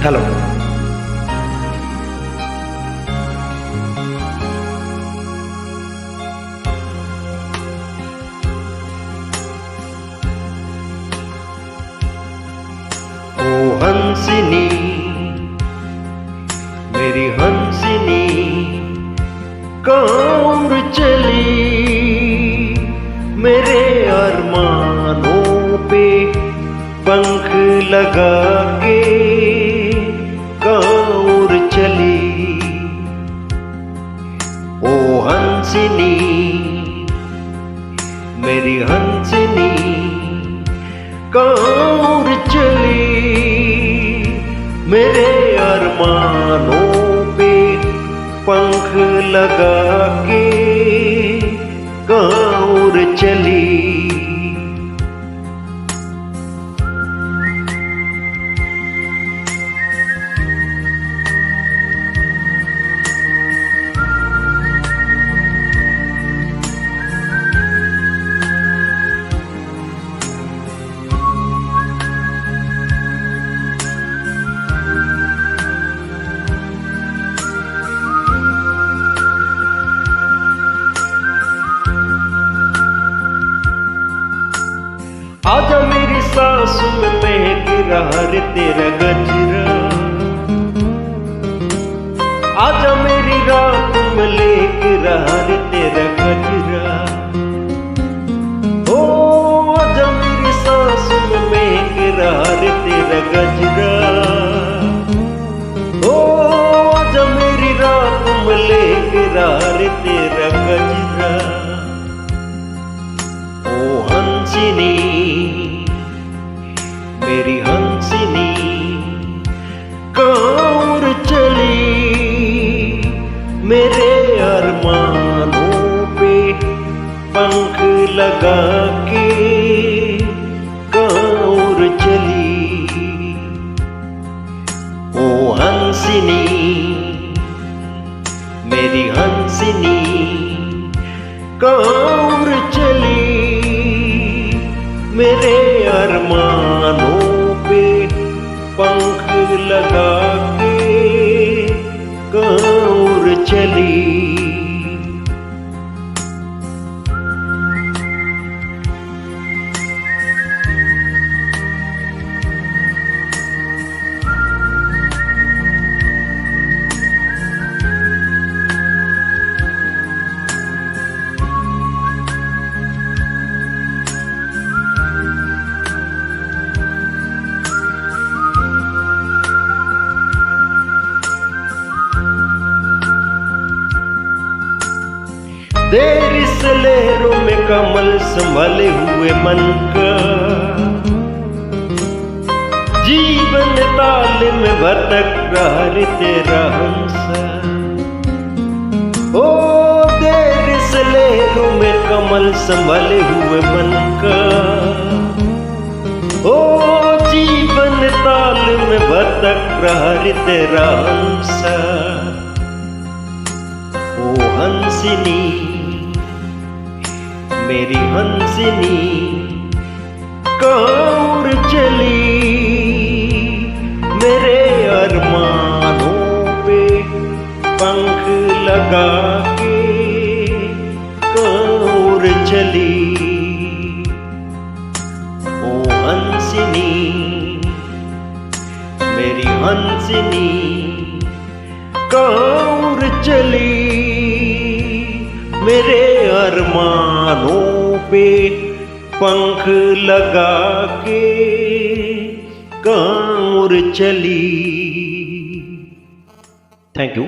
Hello. ओ हंसिनी, मेरी हंसिनी कौन चली, मेरे अरमानों पे पंख लगा के कौर चली। ओ हंसिनी, मेरी हंसिनी कौर चली, मेरे अरमानों पे पंख लगा के कौर चली। आजा मेरी सांसों में महक रहा रे तेरा गजरा, आजा मेरी रात में लेके रहा रे तेरा गजरा। ओ आजा मेरी सांसों में महक रहा रे तेरा गजरा। ओ आजा मेरी रात में लेके रहा रे तेरा गजरा। ओ हंसिनी, मेरी हंसिनी कौर चली, मेरे अरमानों पे पंख लगा के कौर चली। ओ हंसिनी, मेरी हंसिनी कौर चली, मेरे अरमानों पे पंख लगा के कौर चली। देर से लहरों में कमल संभाले हुए मन का, जीवन ताल में भटक रहा रे तेरा हंसा। ओ देर से लहरों में कमल संभाले हुए मन का, ओ जीवन ताल में भटक रहा रे तेरा हंसा। ओ हंसिनी, मेरी हंसिनी कौर चली, मेरे अरमानों पे पंख लगा के कौर चली। ओ हंसिनी, मेरी हंसिनी कौर चली, मेरे अरमानों पे पंख लगा के कौर चली। Thank you.